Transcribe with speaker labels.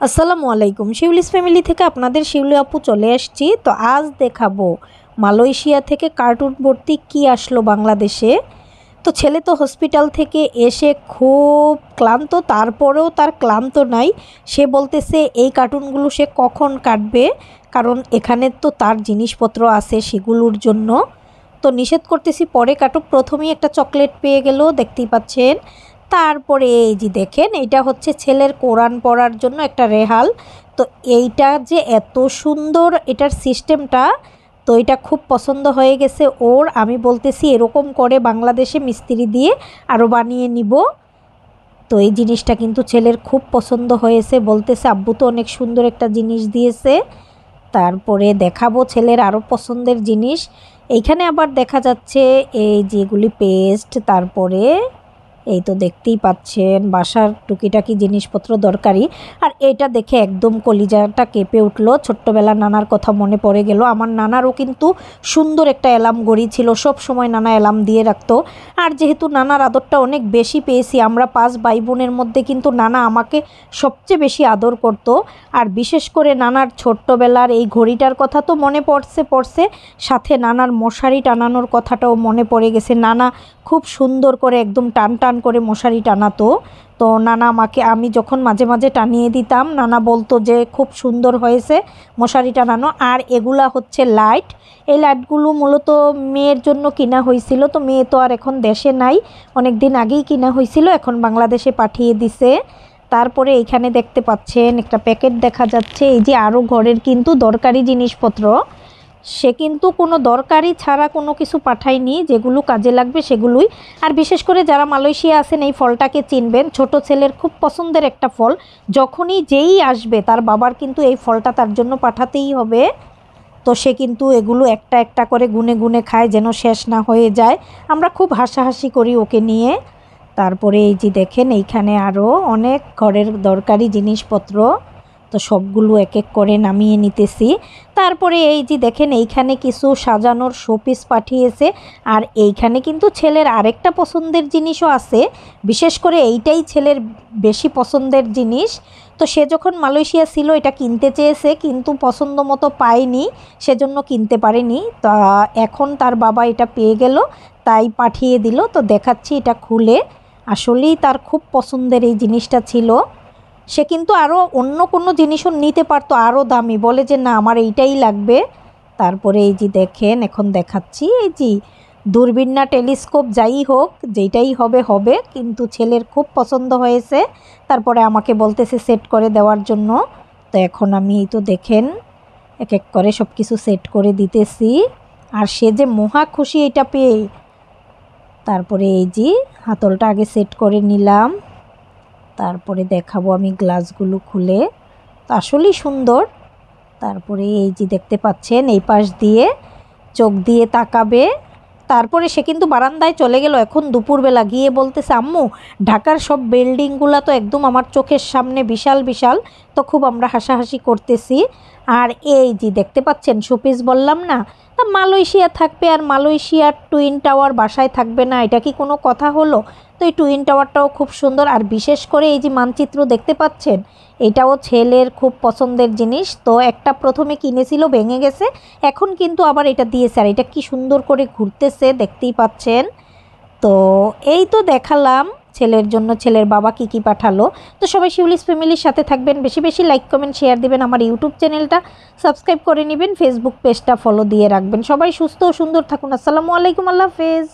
Speaker 1: আসসালামু আলাইকুম। শিউলিস ফ্যামিলি থেকে আপনাদের শিউলি আপু চলে আসছি। তো আজ দেখাবো মালয়েশিয়া থেকে কার্টুন ভর্তি কি আসলো বাংলাদেশে। তো ছেলে তো হসপিটাল থেকে এসে খুব ক্লান্ত, তারপরেও তার ক্লান্ত নাই। সে বলতেছে এই কার্টুনগুলো সে কখন কাটবে, কারণ এখানে তো তার জিনিসপত্র আছে সেগুলোর জন্য। তো নিষেধ করতেছি পরে কাটুক, প্রথমেই একটা চকলেট পেয়ে গেল, দেখতেই পাচ্ছেন। তারপরে এই যে দেখেন, এটা হচ্ছে ছেলের কোরআন পড়ার জন্য একটা রেহাল। তো এইটা যে এত সুন্দর এটার সিস্টেমটা, তো এটা খুব পছন্দ হয়ে গেছে ওর। আমি বলতেছি এরকম করে বাংলাদেশে মিস্ত্রি দিয়ে আরও বানিয়ে নিব। তো এই জিনিসটা কিন্তু ছেলের খুব পছন্দ হয়েছে, বলতেছে আব্বু তো অনেক সুন্দর একটা জিনিস দিয়েছে। তারপরে দেখাবো ছেলের আরও পছন্দের জিনিস। এইখানে আবার দেখা যাচ্ছে এই যেগুলি পেস্ট, তারপরে এই তো দেখতেই পাচ্ছেন বাসার টুকিটাকি জিনিসপত্র দরকারি। আর এটা দেখে একদম কলিজাটা কেঁপে উঠলো, ছোট্টবেলার নানার কথা মনে পড়ে গেল। আমার নানারও কিন্তু সুন্দর একটা অ্যালার্ম ঘড়ি ছিল, সব সময় নানা অ্যালার্ম দিয়ে রাখতো। আর যেহেতু নানার আদরটা অনেক বেশি পেয়েছি, আমরা 5 ভাই বোনের মধ্যে কিন্তু নানা আমাকে সবচেয়ে বেশি আদর করত। আর বিশেষ করে নানার ছোট্টবেলার এই ঘড়িটার কথা তো মনে পড়ছে, সাথে নানার মশারি টানানোর কথাটাও মনে পড়ে গেছে। নানা খুব সুন্দর করে একদম টান টান করে মশারি টানাতো। তো নানা আমাকে, আমি যখন মাঝে মাঝে টানিয়ে দিতাম, নানা বলতো যে খুব সুন্দর হয়েছে মশারি টানানো। আর এগুলা হচ্ছে লাইট। এই লাইটগুলো মূলত মেয়ের জন্য কিনা হয়েছিল। তো মেয়ে তো আর এখন দেশে নাই, অনেক দিন আগেই কিনা হয়েছিল, এখন বাংলাদেশে পাঠিয়ে দিছে। তারপরে এইখানে দেখতে পাচ্ছেন একটা প্যাকেট দেখা যাচ্ছে, এই যে আরও ঘরের কিন্তু দরকারি জিনিসপত্র। সে কিন্তু কোনো দরকারি ছাড়া কোনো কিছু পাঠায়নি, যেগুলো কাজে লাগবে সেগুলোই। আর বিশেষ করে যারা মালয়েশিয়া আছেন এই ফলটাকে চিনবেন, ছোট ছেলের খুব পছন্দের একটা ফল। যখনই যেই আসবে তার বাবার কিন্তু এই ফলটা তার জন্য পাঠাতেই হবে। তো সে কিন্তু এগুলো একটা একটা করে গুনে গুনে খায় যেন শেষ না হয়ে যায়। আমরা খুব হাসাহাসি করি ওকে নিয়ে। তারপরে এই যে দেখেন এইখানে আরও অনেক ঘরের দরকারি জিনিসপত্র। তো সবগুলো এক এক করে নামিয়ে নিতেছি। তারপরে এই যে দেখেন এইখানে কিছু সাজানোর শোপিস পাঠিয়েছে। আর এইখানে কিন্তু ছেলের আরেকটা পছন্দের জিনিসও আছে, বিশেষ করে এইটাই ছেলের বেশি পছন্দের জিনিস। তো সে যখন মালয়েশিয়া ছিল এটা কিনতে চেয়েছে, কিন্তু পছন্দ মতো পায়নি, সেজন্য কিনতে পারেনি। তা এখন তার বাবা এটা পেয়ে গেল, তাই পাঠিয়ে দিল। তো দেখাচ্ছি এটা খুলে, আসলেই তার খুব পছন্দের এই জিনিসটা ছিল। সে কিন্তু আরও অন্য কোনো জিনিসও নিতে পারতো আরও দামি, বলে যে না আমার এইটাই লাগবে। তারপরে এই যে দেখেন এখন দেখাচ্ছি, এই যে দূরবীন না টেলিস্কোপ যাই হোক, যেটাই হবে হবে, কিন্তু ছেলের খুব পছন্দ হয়েছে। তারপরে আমাকে বলতেছে সেট করে দেওয়ার জন্য। তো এখন আমি এই তো দেখেন এক এক করে সব কিছু সেট করে দিতেছি। আর সে যে মহা খুশি এটা পেয়ে। তারপরে এই যে হাতলটা আগে সেট করে নিলাম, তারপরে দেখাবো আমি গ্লাসগুলো খুলে। তো আসলেই সুন্দর। তারপরে এই যে দেখতে পাচ্ছেন এই পাশ দিয়ে চোখ দিয়ে তাকাবে। তারপরে সে কিন্তু বারান্দায় চলে গেল এখন দুপুরবেলা, গিয়ে বলতেছে আম্মু ঢাকার সব বিল্ডিংগুলো তো একদম আমার চোখের সামনে বিশাল বিশাল। তো খুব আমরা হাসাহাসি করতেছি। আর এই যে দেখতে পাচ্ছেন শোপিস বললাম না, তা মালয়েশিয়া থাকবে আর মালয়েশিয়ার টুইন টাওয়ার বাসায় থাকবে না, এটা কি কোনো কথা হলো? তো এই টুইন টাওয়ারটাও খুব সুন্দর। আর বিশেষ করে এই যে মানচিত্র দেখতে পাচ্ছেন, এটাও ছেলের খুব পছন্দের জিনিস। তো একটা প্রথমে কিনেছিল, ভেঙে গেছে, এখন কিন্তু আবার এটা দিয়েছে। আর এটা কি সুন্দর করে ঘুরতেছে দেখতেই পাচ্ছেন। তো এই তো দেখালাম ছেলের জন্য ছেলের বাবা কি কি পাঠালো। তো সবাই শিউলিস ফ্যামিলির সাথে থাকবেন, বেশি বেশি লাইক কমেন্ট শেয়ার দিবেন, আমার ইউটিউব চ্যানেলটা সাবস্ক্রাইব করে নেবেন, ফেসবুক পেজটা ফলো দিয়ে রাখবেন। সবাই সুস্থ ও সুন্দর থাকুন। আসসালামু আলাইকুম, আল্লাহ হাফেজ।